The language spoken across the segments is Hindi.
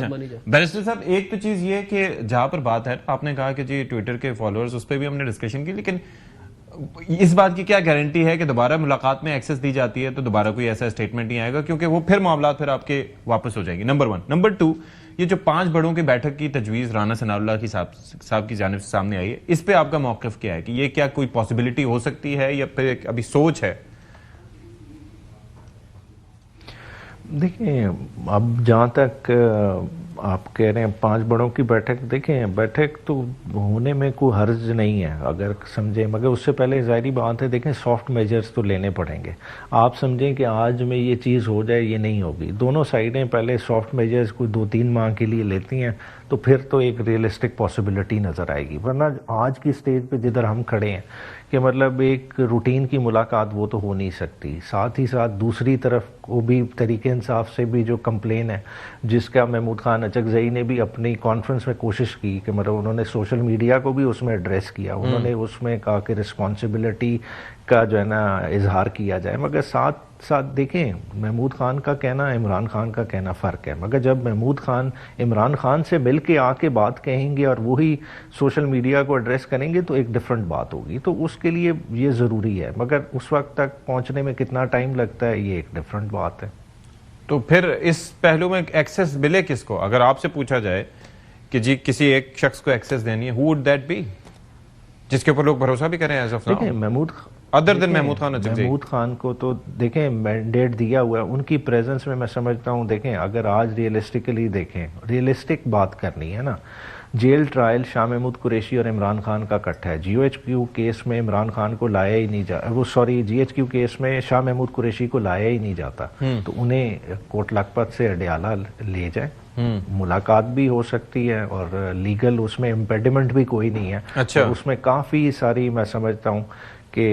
बात मानी जाए। बैरिस्टर साहब, एक तो चीज ये कि जहां पर बात है, आपने कहा कि जी ट्विटर के फॉलोअर्स, उस पर भी हमने डिस्कशन की, लेकिन इस बात की क्या गारंटी है कि दोबारा मुलाकात में एक्सेस दी जाती है तो दोबारा कोई ऐसा स्टेटमेंट नहीं आएगा, क्योंकि वो फिर मामला फिर आपके वापस हो जाएगी। नंबर 1। नंबर 2, ये जो 5 बड़ों की बैठक की तजवीज राना सनाउल्लाह की साहब की जानिब से सामने आई है, इस पे आपका मौक़िफ़ क्या है कि ये क्या कोई पॉसिबिलिटी हो सकती है या फिर अभी सोच है? देखिए, अब जहाँ तक आप कह रहे हैं 5 बड़ों की बैठक, देखें बैठक तो होने में कोई हर्ज नहीं है अगर समझें, मगर उससे पहले ज़ाहिरी बात है, देखें सॉफ्ट मेजर्स तो लेने पड़ेंगे। आप समझें कि आज में ये चीज़ हो जाए, ये नहीं होगी। दोनों साइडें पहले सॉफ्ट मेजर्स कोई 2-3 माह के लिए लेती हैं तो फिर तो एक रियलिस्टिक पॉसिबिलिटी नज़र आएगी, वरना आज की स्टेज पे जिधर हम खड़े हैं कि मतलब एक रूटीन की मुलाकात वो तो हो नहीं सकती। साथ ही साथ दूसरी तरफ वो भी तरीके इंसाफ से भी जो कंप्लेन है, जिसका महमूद खान अचकज़ई ने भी अपनी कॉन्फ्रेंस में कोशिश की कि मतलब उन्होंने सोशल मीडिया को भी उसमें एड्रेस किया, उन्होंने उसमें कहा कि रिस्पॉन्सिबिलिटी का जो है ना इजहार किया जाए, मगर साथ साथ देखें महमूद खान का कहना इमरान खान का कहना फ़र्क है। मगर जब महमूद खान इमरान खान से मिल के आके बात कहेंगे और वही सोशल मीडिया को एड्रेस करेंगे तो एक डिफरेंट बात होगी, तो उसके लिए ये ज़रूरी है, मगर उस वक्त तक पहुंचने में कितना टाइम लगता है ये एक डिफरेंट बात है। तो फिर इस पहलू में एक्सेस मिले किसको? अगर आपसे पूछा जाए कि जी किसी एक शख्स को एक्सेस देनी है, हु वुड दैट बी, जिसके ऊपर लोग भरोसा भी करें as of now? Mahmood Mahmood Khan को तो देखें मैंडेट दिया हुआ है, उनकी प्रेजेंस में मैं समझता हूँ। देखें अगर आज रियलिस्टिकली देखें, रियलिस्टिक बात करनी है ना, जेल ट्रायल शाह महमूद कुरैशी और इमरान खान का इकट्ठा है। GHQ केस में इमरान खान को लाया ही नहीं जा, वो सॉरी GHQ केस में शाह महमूद कुरैशी को लाया ही नहीं जाता, तो उन्हें कोट लखपत से अडयाला ले जाए, मुलाकात भी हो सकती है और लीगल उसमें इम्पेडिमेंट भी कोई नहीं है। अच्छा। उसमें काफ़ी सारी मैं समझता हूँ कि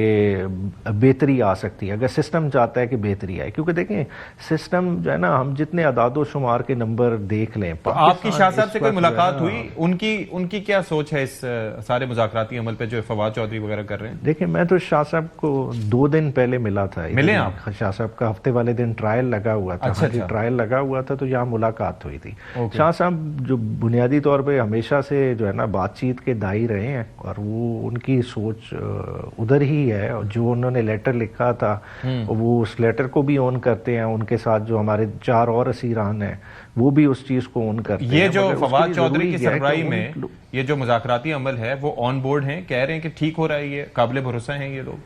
बेहतरी आ सकती है अगर सिस्टम चाहता है कि बेहतरी आए, क्योंकि देखें सिस्टम जो है ना, हम जितने अदादो शुमार के नंबर देख लें। तो आपकी शाह साहब से कोई मुलाकात हुई? उनकी क्या सोच है इस सारे मुज़ाकराती अमल पे जो फवाद चौधरी वगैरह कर रहे हैं? देखिए मैं तो शाह साहब को 2 दिन पहले मिला था। मिले आप? शाह साहब का हफ्ते वाले दिन ट्रायल लगा हुआ था। अच्छा। ट्रायल लगा हुआ था तो यहाँ मुलाकात हुई थी। शाह साहब जो बुनियादी तौर पर हमेशा से जो है ना बातचीत के दाई रहे हैं और वो उनकी सोच उधर ही है, जो उन्होंने लेटर लिखा था वो उस लेटर को भी ऑन करते हैं। उनके साथ जो हमारे 4 और असीरान हैं वो भी उस चीज को ऑन करते हैं। ये जो फवाद चौधरी की सरबराही में ये जो मुज़ाकराती अमल है वो ऑन बोर्ड हैं, कह रहे हैं कि ठीक हो रहा है, ये काबिल भरोसा हैं ये लोग?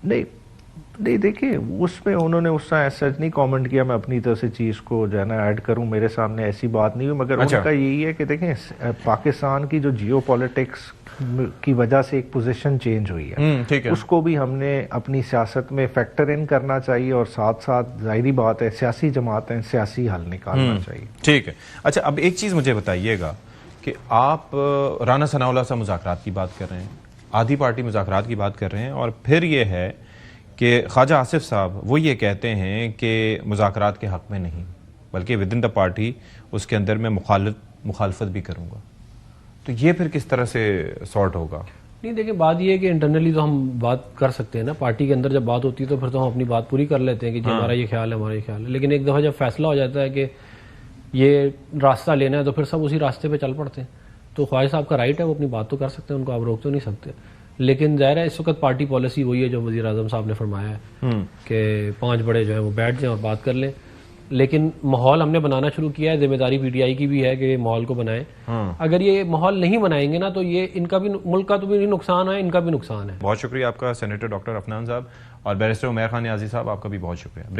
नहीं देखिए उसमें उन्होंने उसका सच नहीं कमेंट किया। मैं अपनी तरफ से चीज़ को जो है ना ऐड करूं, मेरे सामने ऐसी बात नहीं हुई, मगर उनका यही है कि देखें पाकिस्तान की जो जियो पॉलिटिक्स की वजह से एक पोजीशन चेंज हुई है, उसको भी हमने अपनी सियासत में फैक्टर इन करना चाहिए और साथ साथ जाहिर बात है सियासी जमातें सियासी हल निकालना चाहिए। ठीक है। अच्छा, अब एक चीज़ मुझे बताइएगा कि आप राना सनाउल्लाह से मुज़ाकरात की बात कर रहे हैं, आधी पार्टी मुज़ाकरात की बात कर रहे हैं, और फिर ये है कि ख्वाजा आसिफ साहब वो ये कहते हैं कि मुज़ाकरात के हक़ में नहीं, बल्कि विद इन द पार्टी उसके अंदर मैं मुखालफत भी करूँगा। तो ये फिर किस तरह से सॉर्ट होगा? नहीं देखिए, बात ये है कि इंटरनली तो हम बात कर सकते हैं ना, पार्टी के अंदर जब बात होती है तो फिर तो हम अपनी बात पूरी कर लेते हैं कि जी हमारा ये ख्याल है, हमारा ये ख्याल है। लेकिन एक दफ़ा जब फैसला हो जाता है कि ये रास्ता लेना है तो फिर सब उसी रास्ते पे चल पड़ते हैं। तो ख्वाजा साहब का राइट है, वो अपनी बात तो कर सकते हैं, उनको आप रोक तो नहीं सकते। लेकिन ज़ाहिर है इस वक्त पार्टी पॉलिसी वही है जो वज़ीर आज़म साहब ने फरमाया है कि 5 बड़े जो है वो बैठ जाएं और बात कर लें। लेकिन माहौल हमने बनाना शुरू किया है, जिम्मेदारी PTI की भी है कि माहौल को बनाएं। अगर ये माहौल नहीं बनाएंगे ना तो ये इनका भी, मुल्क का तो भी नुकसान है, इनका भी नुकसान है। बहुत शुक्रिया आपका सेनेटर डॉक्टर अफनान साहब, और बैरिस्टर उमैर खान नियाज़ी साहब आपका भी बहुत शुक्रिया।